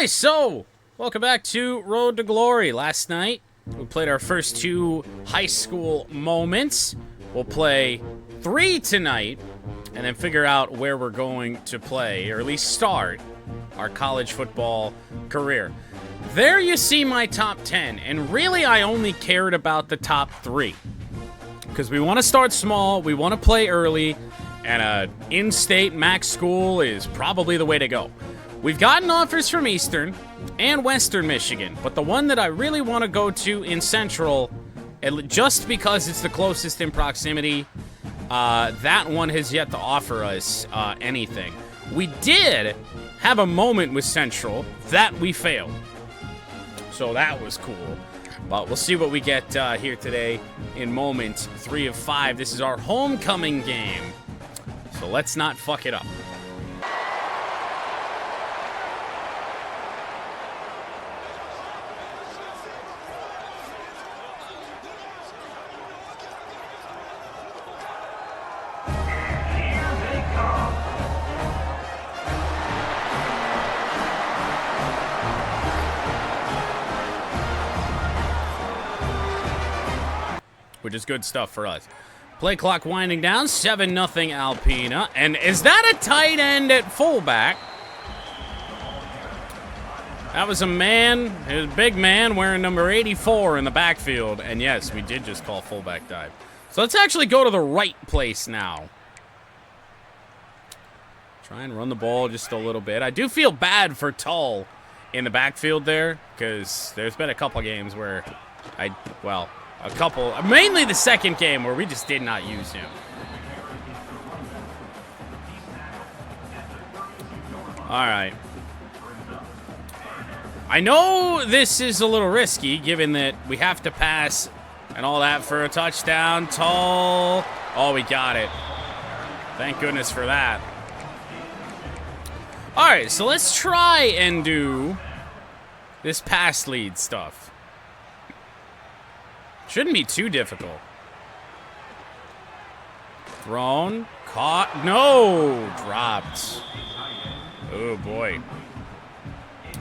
Alright, so, welcome back to Road to Glory. Last night, we played our first 2 high school moments. We'll play 3 tonight, and then figure out where we're going to play, or at least start, our college football career. There you see my top 10, and really I only cared about the top 3. Because we want to start small, we want to play early, and an in-state max school is probably the way to go. We've gotten offers from Eastern and Western Michigan, but the one that I really want to go to in Central, just because it's the closest in proximity, that one has yet to offer us anything. We did have a moment with Central that we failed, so that was cool. But we'll see what we get here today in moment 3 of 5. This is our homecoming game, so let's not fuck it up. Which is good stuff for us. Play clock winding down, 7-0 Alpena. And is that a tight end at fullback? That was a man, a big man wearing number 84 in the backfield. And yes, we did just call fullback dive. So let's actually go to the right place now. Try and run the ball just a little bit. I do feel bad for Tull in the backfield there, because there's been a couple games where a couple, mainly the second game where we just did not use him. All right. I know this is a little risky, given that we have to pass and all that for a touchdown. Tull. Oh, we got it. Thank goodness for that. All right, so let's try and do this pass lead stuff. Shouldn't be too difficult. Thrown. Caught. No! Dropped. Oh, boy.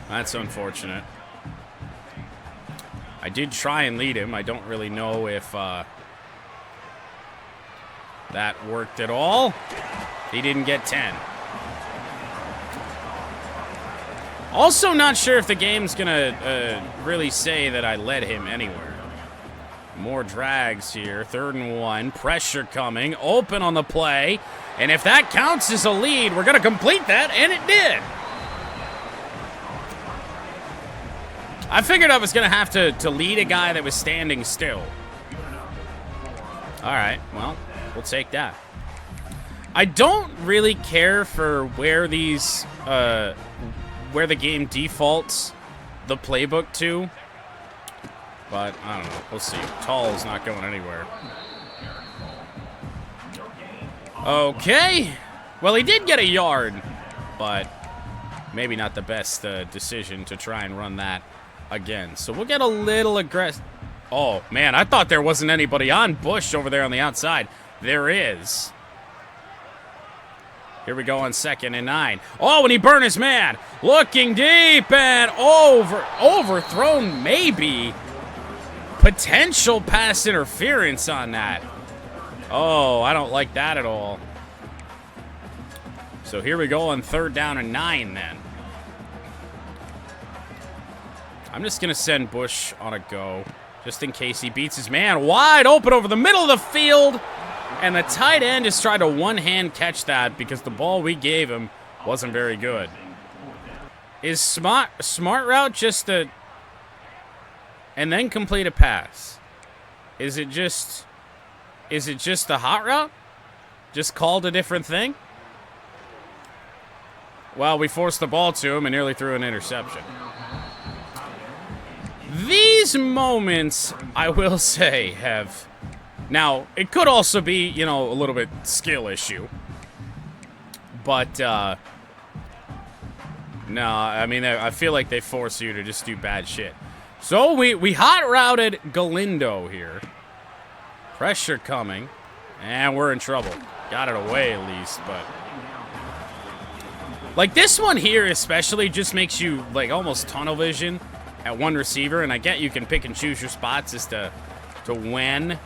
That's unfortunate. I did try and lead him. I don't really know if that worked at all. He didn't get 10. Also not sure if the game's going to really say that I led him anywhere. More drags here. 3rd and 1. Pressure coming. Open on the play. And if that counts as a lead, we're going to complete that, and it did. I figured I was going to have to lead a guy that was standing still. All right, well, we'll take that. I don't really care for where these, where the game defaults the playbook to. But, I don't know. We'll see. Tull's not going anywhere. Okay. Well, he did get a yard, but maybe not the best decision to try and run that again. So we'll get a little aggressive. Oh, man. I thought there wasn't anybody on Bush over there on the outside. There is. Here we go on 2nd and 9. Oh, and he burned his man. Looking deep and overthrown maybe. Potential pass interference on that. Oh, I don't like that at all. So here we go on 3rd down and 9 then. I'm just going to send Bush on a go, just in case he beats his man. Wide open over the middle of the field. And the tight end just tried to one-hand catch that because the ball we gave him wasn't very good. Is smart route just a... and then complete a pass? Is it just a hot route? Just called a different thing? Well, we forced the ball to him and nearly threw an interception. These moments, I will say, have... Now, it could also be, you know, a little bit skill issue. But, no, I mean, I feel like they force you to just do bad shit. So we hot routed Galindo here. Pressure coming. And we're in trouble. Got it away at least, but Like, this one here especially just makes you, like, almost tunnel vision at one receiver. And I get you can pick and choose your spots as to when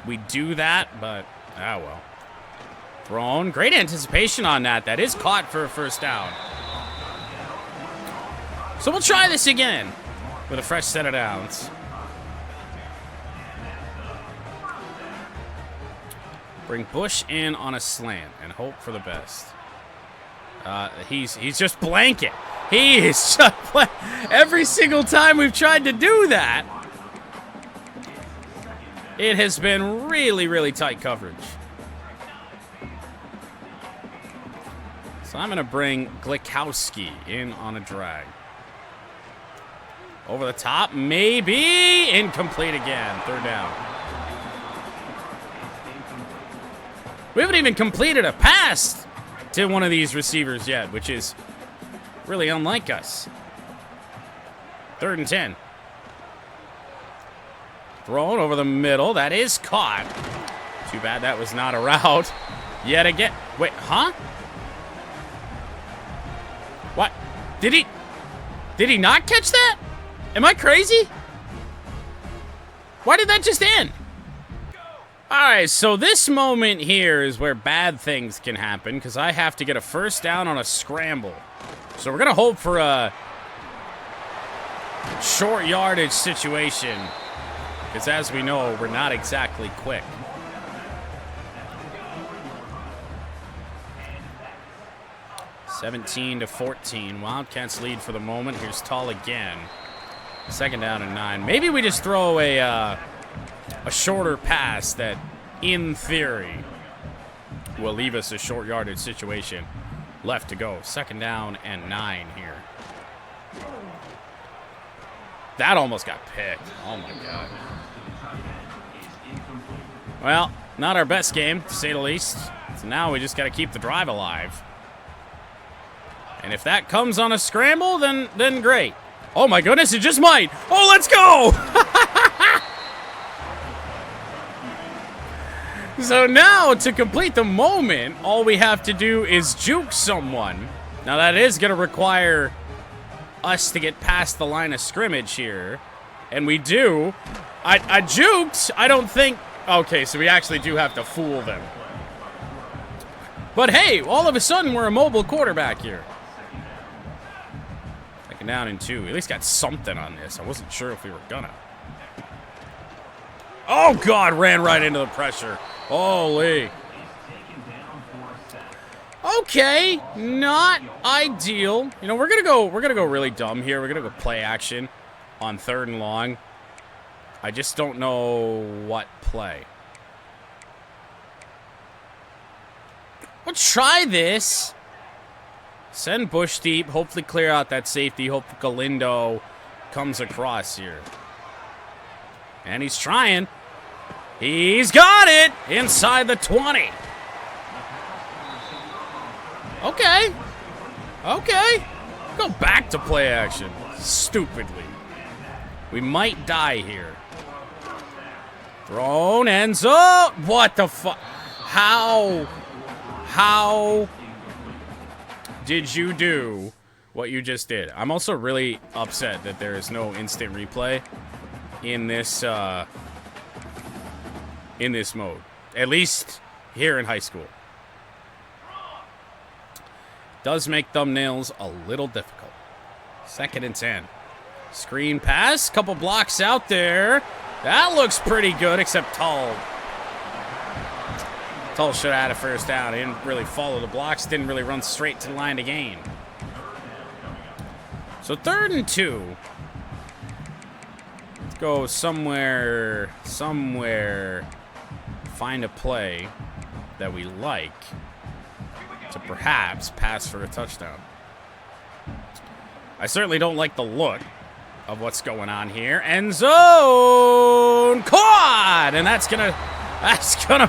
we do that. But, ah, well. Thrown. Great anticipation on that. That is caught for a first down. So we'll try this again with a fresh set of downs. Bring Bush in on a slant and hope for the best. He's just blanket. He is just every single time we've tried to do that, it has been really, really tight coverage. So I'm going to bring Glikowski in on a drag. Over the top, maybe. Incomplete again. Third down. We haven't even completed a pass to one of these receivers yet, which is really unlike us. 3rd and 10. Thrown over the middle. That is caught. Too bad that was not a route. Yet again. Wait, huh? What? Did he not catch that? Am I crazy? Why did that just end? Alright, so this moment here is where bad things can happen because I have to get a first down on a scramble. So we're going to hope for a short yardage situation because as we know, we're not exactly quick. (17-14). Wildcats lead for the moment. Here's Tall again. 2nd down and 9. Maybe we just throw a shorter pass that, in theory, will leave us a short yardage situation left to go. 2nd down and 9 here. That almost got picked. Oh, my God. Well, not our best game, to say the least. So now we just got to keep the drive alive. And if that comes on a scramble, then great. Oh, my goodness, it just might. Oh, let's go! So now, to complete the moment, all we have to do is juke someone. Now, that is going to require us to get past the line of scrimmage here. And we do. I juked. I don't think... Okay, so we actually do have to fool them. But hey, all of a sudden, we're a mobile quarterback here. 2nd down and 2. At least got something on this. I wasn't sure if we were gonna. Oh, God, ran right into the pressure. Holy. Okay, not ideal. You know, we're gonna go really dumb here. We're gonna go play action on 3rd and long. I just don't know what play. Let's try this. Send Bush deep. Hopefully clear out that safety. Hope Galindo comes across here. And he's trying. He's got it inside the 20. Okay. Okay. Go back to play action. Stupidly. We might die here. Thrown ends up. What the fuck? How did you do what you just did? I'm also really upset that there is no instant replay in this mode. At least here in high school. Does make thumbnails a little difficult. 2nd and 10. Screen pass. Couple blocks out there. That looks pretty good, except Tull. Tull should have had a first down. He didn't really follow the blocks. Didn't really run straight to the line to gain. So 3rd and 2. Let's go somewhere. Find a play that we like to perhaps pass for a touchdown. I certainly don't like the look of what's going on here. End zone caught, and that's gonna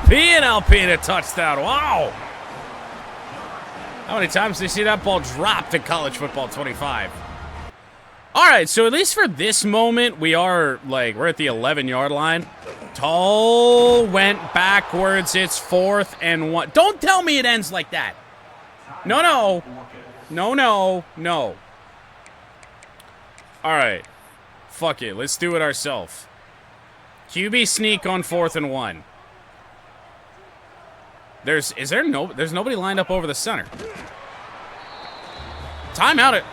be an Alpina touchdown. Wow! How many times do you see that ball dropped in college football 25? All right, so at least for this moment, we're at the 11-yard line. Tull went backwards. It's 4th and 1. Don't tell me it ends like that. No, no. No, no, no. All right. Fuck it. Let's do it ourselves. QB sneak on 4th and 1. There's nobody lined up over the center. Timeout it.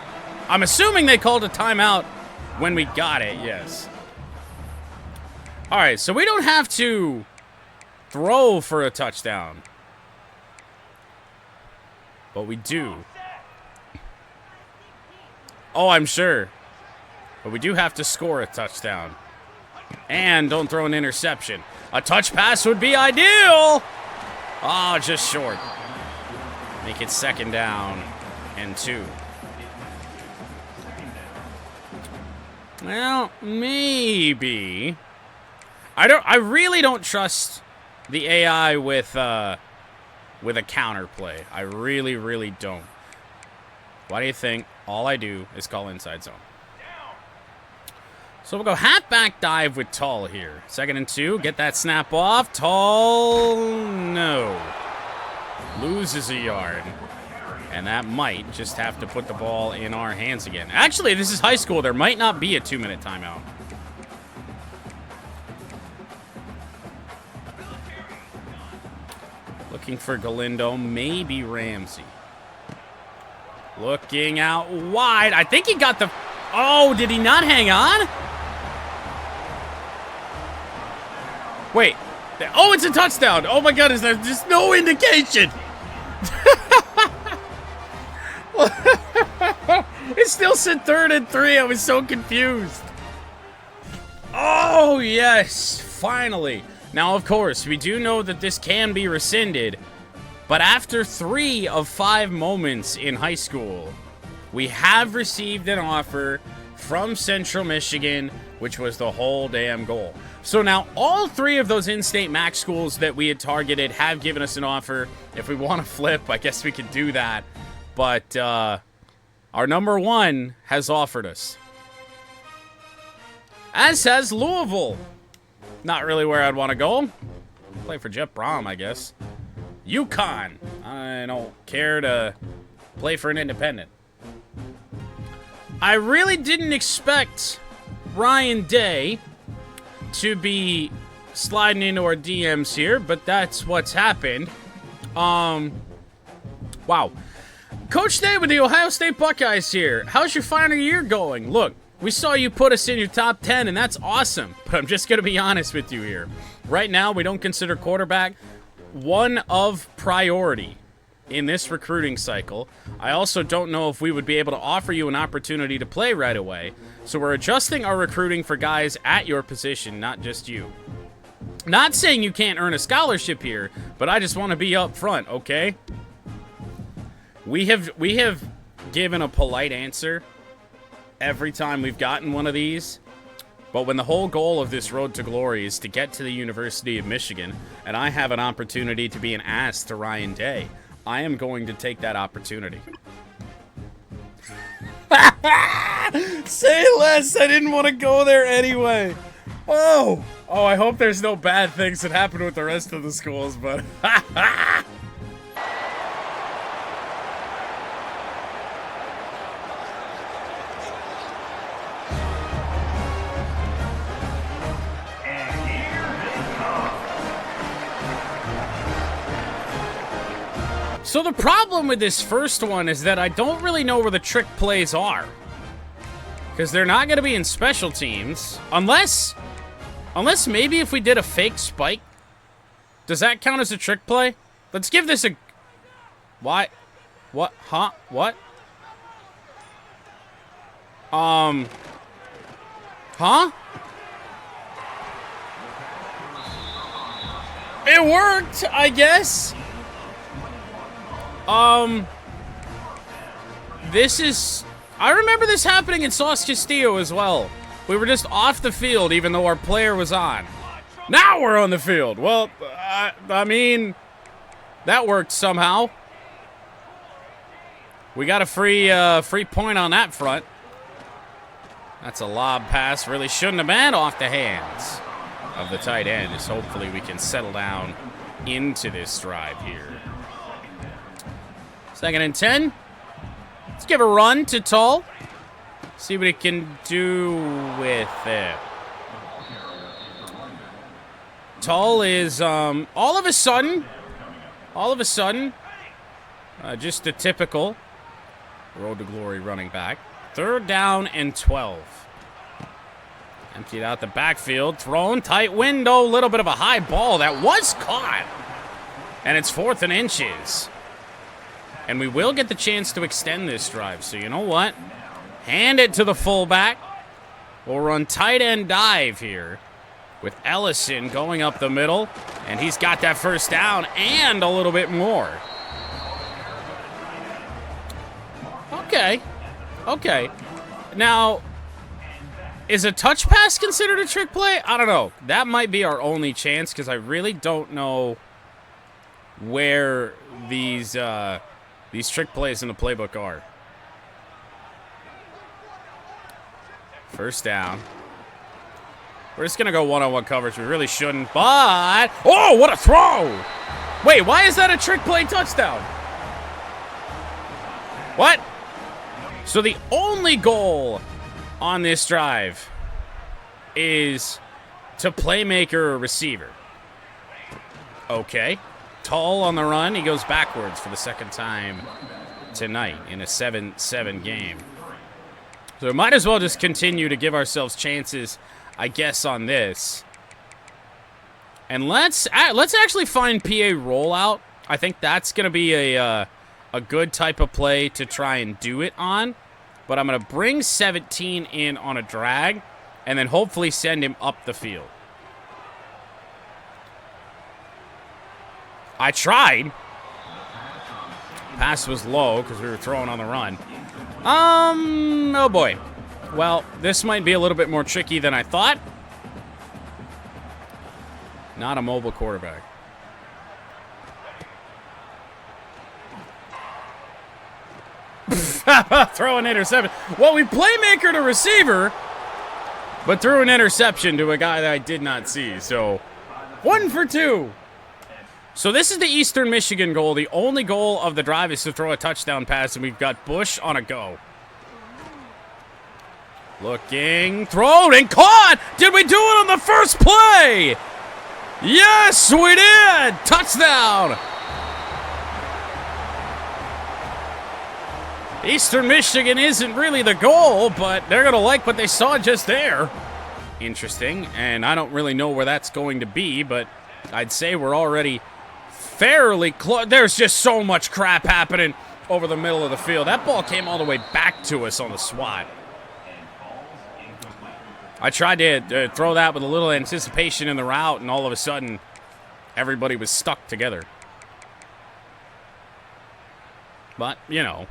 I'm assuming they called a timeout when we got it, yes. All right, so we don't have to throw for a touchdown. But we do. Oh, I'm sure. But we do have to score a touchdown. And don't throw an interception. A touch pass would be ideal. Oh, just short. Make it 2nd down and 2. Well, maybe. I really don't trust the AI with a counter play. I really, really don't. Why do you think all I do is call inside zone? So we'll go halfback dive with Tull here. 2nd and 2. Get that snap off. Tull, no. Loses a yard. And that might just have to put the ball in our hands again. Actually, this is high school. There might not be a 2-minute timeout. Looking for Galindo, maybe Ramsey. Looking out wide. I think he got the... Oh, did he not hang on? Wait. Oh, it's a touchdown. Oh my goodness, there's just no indication. It still said 3rd and 3. I was so confused. Oh, yes. Finally. Now, of course, we do know that this can be rescinded. But after 3 of 5 moments in high school, we have received an offer from Central Michigan, which was the whole damn goal. So now all 3 of those in-state MAC schools that we had targeted have given us an offer. If we want to flip, I guess we could do that. But our number 1 has offered us. As has Louisville. Not really where I'd want to go. Play for Jeff Brom, I guess. UConn. I don't care to play for an independent. I really didn't expect Ryan Day to be sliding into our DMs here, but that's what's happened. Wow. Coach Day with the Ohio State Buckeyes here. How's your final year going? Look, we saw you put us in your top 10, and that's awesome. But I'm just going to be honest with you here. Right now, we don't consider quarterback one of priority in this recruiting cycle. I also don't know if we would be able to offer you an opportunity to play right away. So we're adjusting our recruiting for guys at your position, not just you. Not saying you can't earn a scholarship here, but I just want to be up front, okay? We have given a polite answer every time we've gotten one of these. But when the whole goal of this road to glory is to get to the University of Michigan, and I have an opportunity to be an ass to Ryan Day, I am going to take that opportunity. Say less. I didn't want to go there anyway. Oh, I hope there's no bad things that happen with the rest of the schools, but... So the problem with this first one is that I don't really know where the trick plays are. Because they're not going to be in special teams. Unless maybe if we did a fake spike. Does that count as a trick play? Let's give this a... Why? What? Huh? What? Huh? It worked, I guess. This is... I remember this happening in Sauce Castillo as well. We were just off the field even though our player was on. Now we're on the field. Well, I mean, that worked somehow. We got a free point on that front. That's a lob pass. Really shouldn't have been off the hands of the tight end. Just hopefully we can settle down into this drive here. 2nd and 10. Let's give a run to Tull. See what he can do with it. Tull is, all of a sudden, just a typical Road to Glory running back. 3rd down and 12. Emptied out the backfield, thrown, tight window, little bit of a high ball that was caught. And it's 4th and inches. And we will get the chance to extend this drive. So you know what? Hand it to the fullback. We'll run tight end dive here with Ellison going up the middle. And he's got that 1st down and a little bit more. Okay. Now, is a touch pass considered a trick play? I don't know. That might be our only chance because I really don't know where these trick plays in the playbook are. 1st down. We're just going to go one-on-one coverage. We really shouldn't, but... Oh, what a throw! Wait, why is that a trick play touchdown? What? So the only goal on this drive is to playmaker a receiver. Okay. Tull on the run. He goes backwards for the 2nd time tonight in a 7-7 game. So we might as well just continue to give ourselves chances, I guess, on this. And let's actually find PA rollout. I think that's going to be a good type of play to try and do it on. But I'm going to bring 17 in on a drag and then hopefully send him up the field. I tried. Pass was low because we were throwing on the run. Oh boy. Well, this might be a little bit more tricky than I thought. Not a mobile quarterback. Throw an interception. Well, we playmaker to receiver, but threw an interception to a guy that I did not see. So, 1 for 2. So this is the Eastern Michigan goal. The only goal of the drive is to throw a touchdown pass, and we've got Bush on a go. Looking, thrown, and caught! Did we do it on the first play? Yes, we did! Touchdown! Eastern Michigan isn't really the goal, but they're going to like what they saw just there. Interesting, and I don't really know where that's going to be, but I'd say we're already fairly close. There's just so much crap happening over the middle of the field. That ball came all the way back to us on the swat. I tried to throw that with a little anticipation in the route, and all of a sudden, everybody was stuck together. But, you know,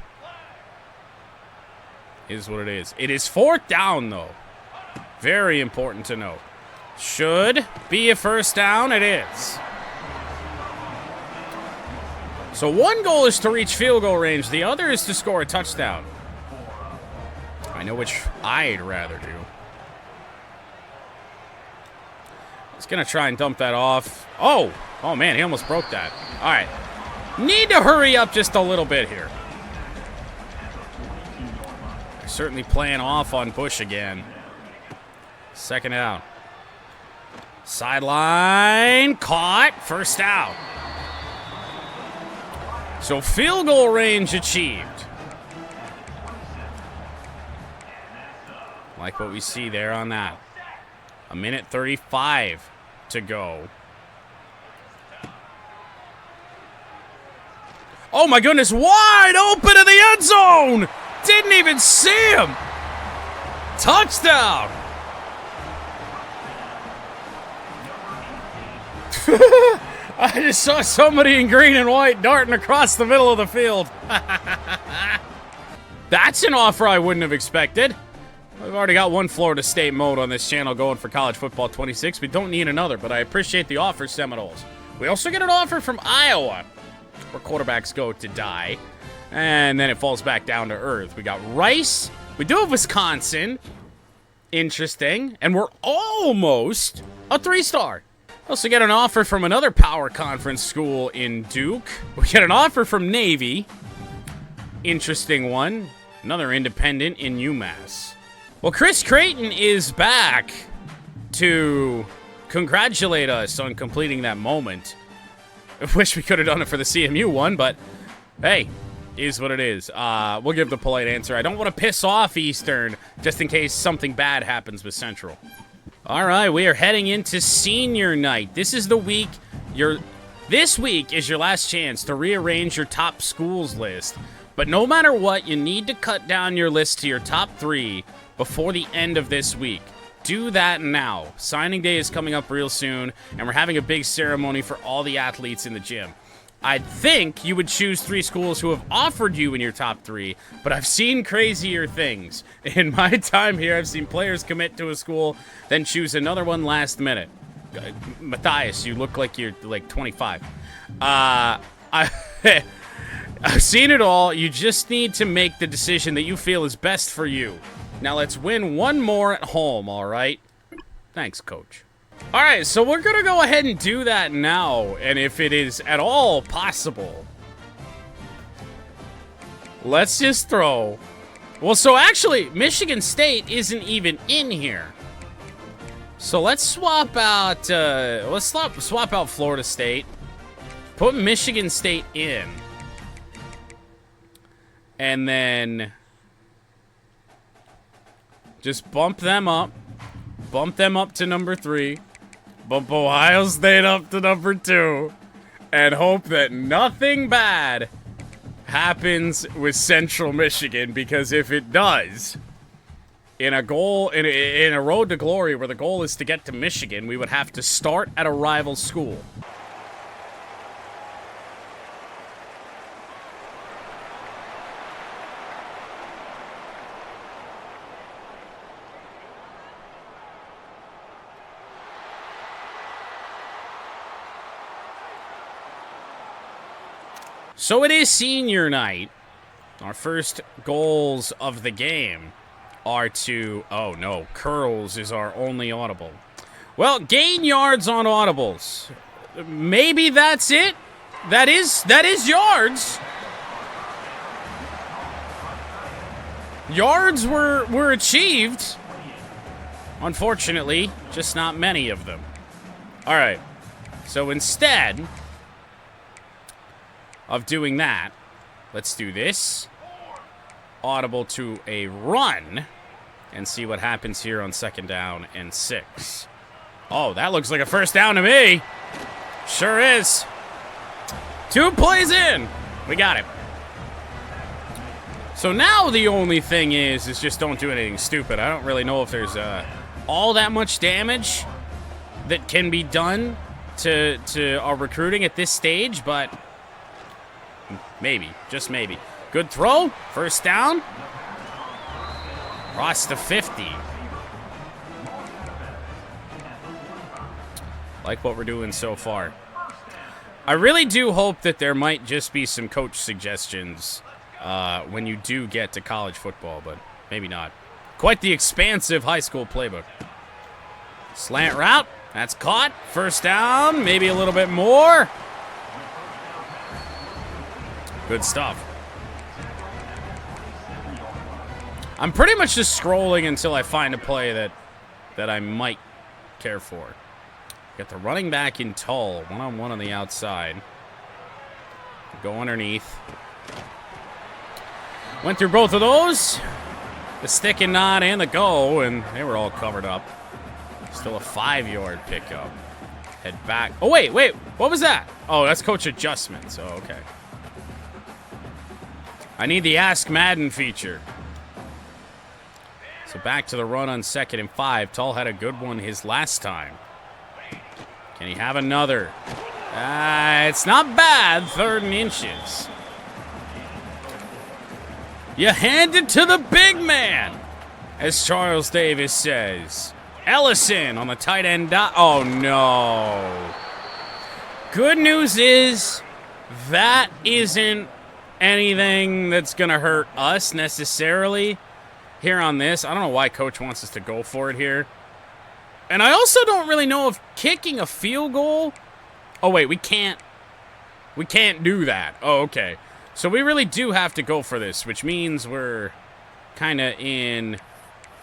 is what it is. It is 4th down, though. Very important to note. Should be a 1st down. It is. So one goal is to reach field goal range. The other is to score a touchdown. I know which I'd rather do. He's going to try and dump that off. Oh, man, he almost broke that. All right. Need to hurry up just a little bit here. Certainly playing off on Bush again. 2nd down. Sideline. Caught. 1st down. So field goal range achieved. Like what we see there on that. 1:35 to go. Oh my goodness, wide open in the end zone! Didn't even see him! Touchdown! I just saw somebody in green and white darting across the middle of the field. That's an offer I wouldn't have expected. We've already got one Florida State mode on this channel going for College Football 26. We don't need another, but I appreciate the offer, Seminoles. We also get an offer from Iowa, where quarterbacks go to die, and then it falls back down to earth. We got Rice. We do have Wisconsin. Interesting. And we're almost a 3-star. Also get an offer from another power conference school in Duke. We get an offer from Navy. interesting one. Another independent in UMass. Well, Chris Creighton is back to congratulate us on completing that moment. I wish we could have done it for the CMU one, but hey, is what it is. We'll give the polite answer. I don't want to piss off Eastern, just in case something bad happens with Central. All right, we are heading into senior night. This is the week this week is your last chance to rearrange your top schools list. But no matter what, you need to cut down your list to your top 3 before the end of this week. Do that now. Signing day is coming up real soon, and we're having a big ceremony for all the athletes in the gym. I'd think you would choose 3 schools who have offered you in your top 3, but I've seen crazier things. In my time here, I've seen players commit to a school, then choose another one last minute. Matthias, you look like you're like 25. I've seen it all. You just need to make the decision that you feel is best for you. Now let's win one more at home, all right? Thanks, coach. All right, so we're going to go ahead and do that now. And if it is at all possible, let's just throw... Well, so actually, Michigan State isn't even in here. So let's swap out, swap out Florida State. Put Michigan State in. And then just bump them up. Bump them up to number 3. Bump Ohio State up to number 2. And hope that nothing bad happens with Central Michigan. Because if it does, in a road to glory where the goal is to get to Michigan, we would have to start at a rival school. So it is senior night. Our first goals of the game are to... Oh, no. Curls is our only audible. Well, gain yards on audibles. Maybe that's it. That is yards. Yards were achieved. Unfortunately, just not many of them. All right. So instead of doing that, let's do this. Audible to a run and see what happens here on 2nd down and 6. Oh, that looks like a first down to me. Sure is. 2 plays in. We got it. So now the only thing is just don't do anything stupid. I don't really know if there's all that much damage that can be done to our recruiting at this stage, but maybe, just maybe. Good throw, first down. Cross to 50. Like what we're doing so far. I really do hope that there might just be some coach suggestions when you do get to college football, but maybe not. Quite the expansive high school playbook. Slant route, that's caught. First down, maybe a little bit more. Good stuff. I'm pretty much just scrolling until I find a play that I might care for. Got the running back in Tull, one-on-one on the outside. Go underneath. Went through both of those. The stick and nod and the go, and they were all covered up. Still a 5-yard pickup. Head back. Oh, wait. What was that? Oh, that's coach adjustments. Oh, okay. I need the Ask Madden feature. So back to the run on 2nd and 5. Tull had a good one his last time. Can he have another? It's not bad. 3rd and inches. You hand it to the big man, as Charles Davis says. Ellison on the tight end. Oh, no. Good news is that isn't anything that's going to hurt us necessarily here on this. I don't know why coach wants us to go for it here. And I also don't really know if kicking a field goal... Oh, wait, we can't do that. Oh, okay. So we really do have to go for this, which means we're kind of in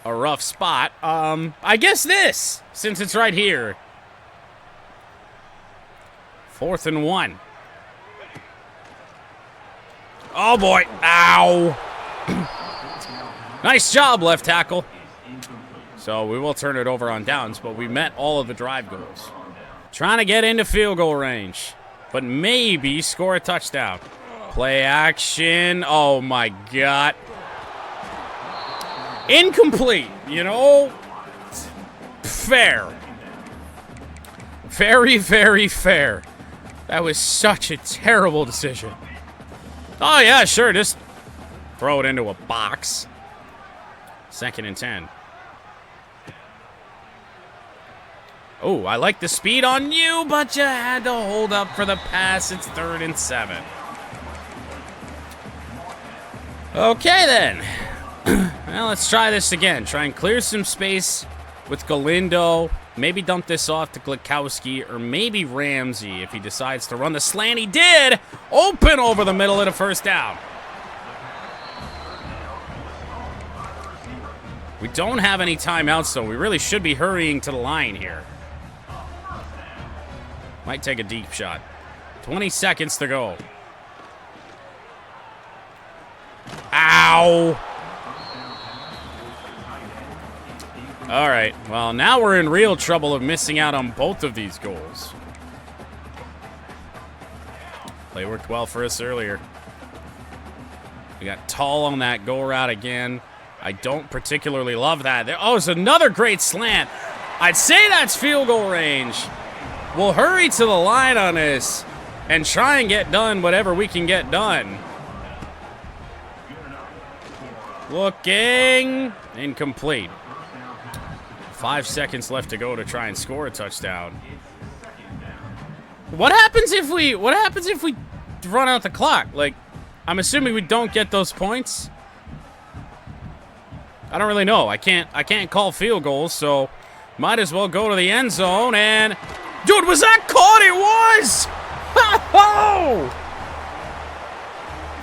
a rough spot. I guess this, since it's right here. 4th and 1. Oh, boy. Ow. Nice job, left tackle. So we will turn it over on downs, but we met all of the drive goals. Trying to get into field goal range, but maybe score a touchdown. Play action. Oh, my God. Incomplete. You know, fair. Very, very fair. That was such a terrible decision. Oh, yeah, sure. Just throw it into a box. 2nd and 10. Oh, I like the speed on you, but you had to hold up for the pass. It's 3rd and 7. Okay, then. Well, let's try this again. Try and clear some space with Galindo. Maybe dump this off to Glikowski, or maybe Ramsey if he decides to run the slant. He did! Open over the middle at a 1st down. We don't have any timeouts, though. We really should be hurrying to the line here. Might take a deep shot. 20 seconds to go. Ow! All right, well, now we're in real trouble of missing out on both of these goals. Play worked well for us earlier. We got tall on that go route again. I don't particularly love that. Oh, it's another great slant. I'd say that's field goal range. We'll hurry to the line on this and try and get done whatever we can get done. Looking. Incomplete. 5 seconds left to go to try and score a touchdown. What happens if we run out the clock? Like, I'm assuming we don't get those points. I don't really know. I can't call field goals, so might as well go to the end zone and dude, was that caught? It was! Ho-ho!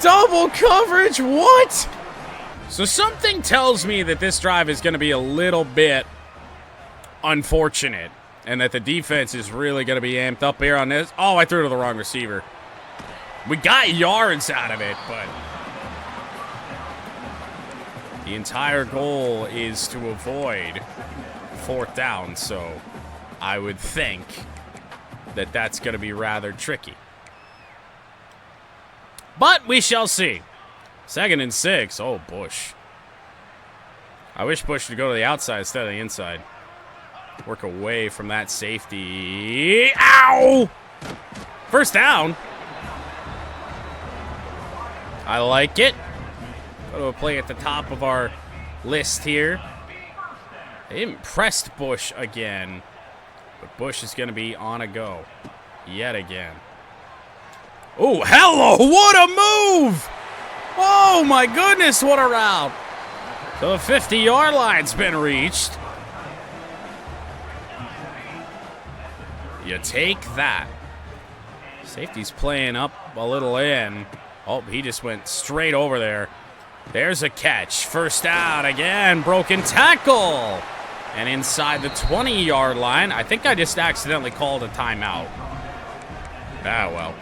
Double coverage, what? So something tells me that this drive is going to be a little bit unfortunate and that the defense is really going to be amped up here on this. Oh, I threw to the wrong receiver. We got yards out of it, but the entire goal is to avoid 4th down, so I would think that that's going to be rather tricky. But we shall see. 2nd and 6. Oh, Bush. I wish Bush would go to the outside instead of the inside. Work away from that safety. Ow! 1st down. I like it. Go to a play at the top of our list here. They impressed Bush again. But Bush is going to be on a go. Yet again. Oh, hello! What a move! Oh, my goodness, what a route. So the 50-yard line's been reached. You take that. Safety's playing up a little in. Oh, he just went straight over there. There's a catch. 1st down again. Broken tackle. And inside the 20-yard line, I think I just accidentally called a timeout. Ah, well.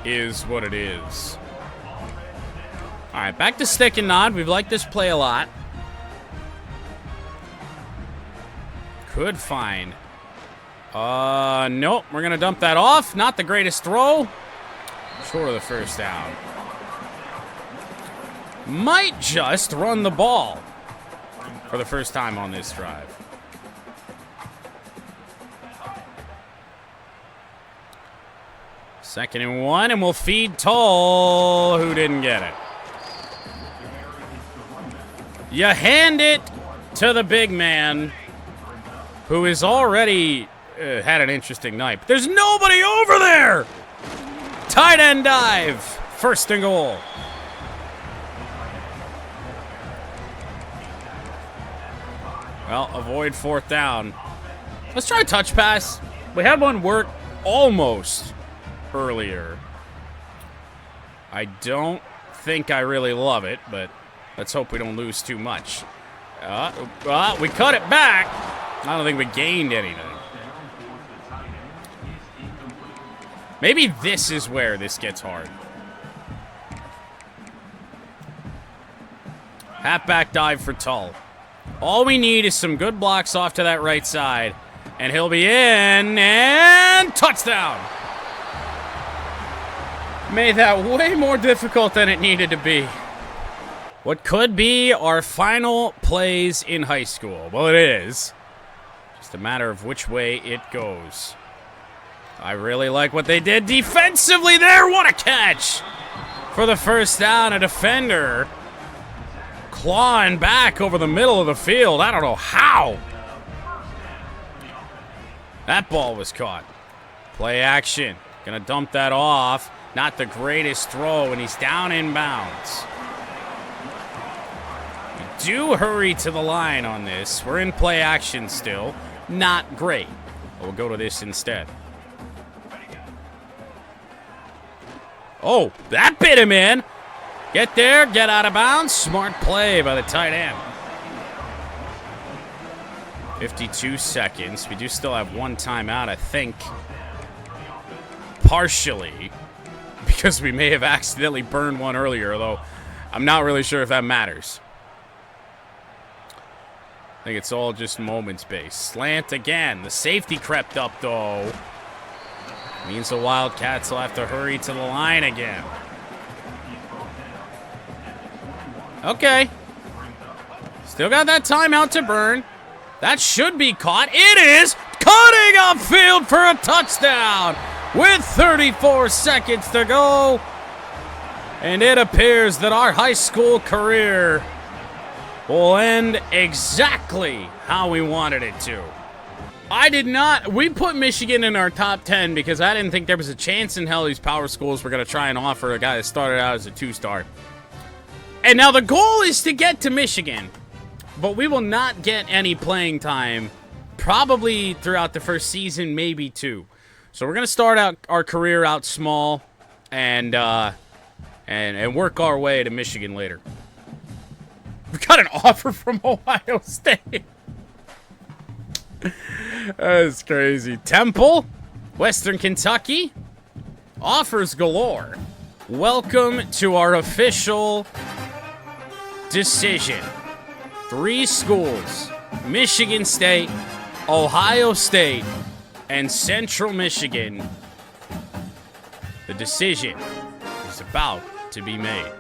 Is what it is. All right, back to stick and nod. We've liked this play a lot. Could find. Nope. We're going to dump that off. Not the greatest throw. Short of the 1st down. Might just run the ball for the first time on this drive. Second and 1, and we'll feed Toll, who didn't get it. You hand it to the big man, who has already had an interesting night. But there's nobody over there! Tight end dive. 1st and goal. Well, avoid 4th down. Let's try a touch pass. We had one work almost earlier. I don't think I really love it, but let's hope we don't lose too much. We cut it back. I don't think we gained anything. Maybe this is where this gets hard. Halfback dive for Tull. All we need is some good blocks off to that right side. And he'll be in, and touchdown! Made that way more difficult than it needed to be. What could be our final plays in high school? Well, it is. Just a matter of which way it goes. I really like what they did defensively there. What a catch! For the first down, a defender clawing back over the middle of the field. I don't know how. That ball was caught. Play action. Gonna dump that off. Not the greatest throw, and he's down in bounds. We do hurry to the line on this. We're in play action still. Not great. We'll go to this instead. Oh, that bit him in. Get there, get out of bounds. Smart play by the tight end. 52 seconds. We do still have one timeout, I think. Partially. Because we may have accidentally burned one earlier, though I'm not really sure if that matters. I think it's all just moments-based. Slant again. The safety crept up, though. Means the Wildcats will have to hurry to the line again. Okay. Still got that timeout to burn. That should be caught. It is! Cutting upfield for a touchdown with 34 seconds to go. And it appears that our high school career will end exactly how we wanted it to. I did not. We put Michigan in our top 10 because I didn't think there was a chance in hell these power schools were going to try and offer a guy that started out as a 2-star. And now the goal is to get to Michigan, but we will not get any playing time probably throughout the first season, maybe 2. So we're going to start out our career out small and work our way to Michigan later. We got an offer from Ohio State. That's crazy. Temple, Western Kentucky, offers galore. Welcome to our official decision. 3 schools, Michigan State, Ohio State, and Central Michigan. The decision is about to be made.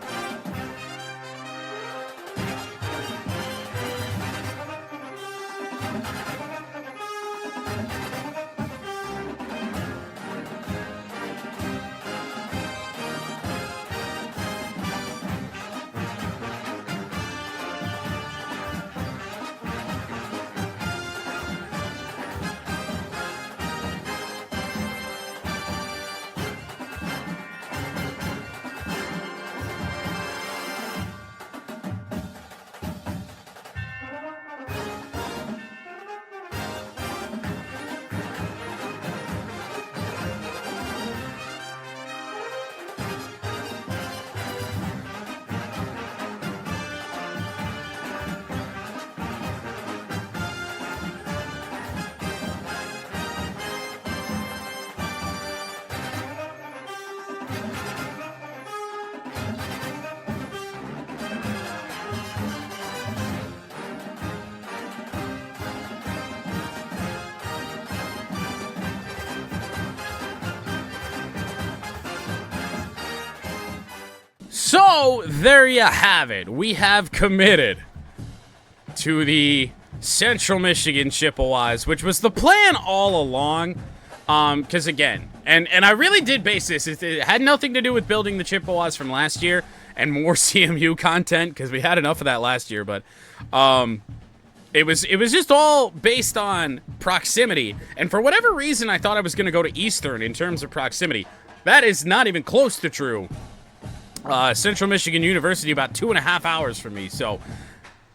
So, there you have it. We have committed to the Central Michigan Chippewas, which was the plan all along. Because again, and I really did base this. It had nothing to do with building the Chippewas from last year and more CMU content, because we had enough of that last year, but it was just all based on proximity. And for whatever reason, I thought I was going to go to Eastern in terms of proximity. That is not even close to true. Central Michigan University, about 2.5 hours from me, so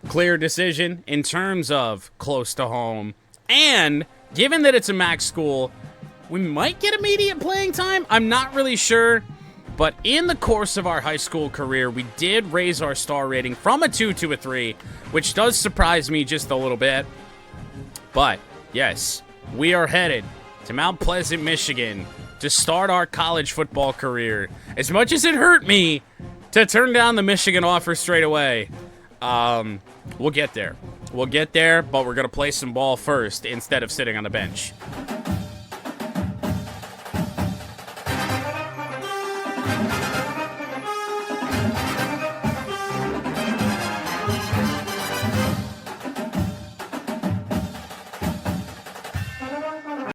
clear decision in terms of close to home. And given that it's a MAC school, we might get immediate playing time. I'm not really sure. But in the course of our high school career, we did raise our star rating from a 2 to a 3, which does surprise me just a little bit. But, yes, we are headed to Mount Pleasant, Michigan to start our college football career. As much as it hurt me to turn down the Michigan offer straight away, we'll get there. We'll get there, but we're going to play some ball first instead of sitting on the bench.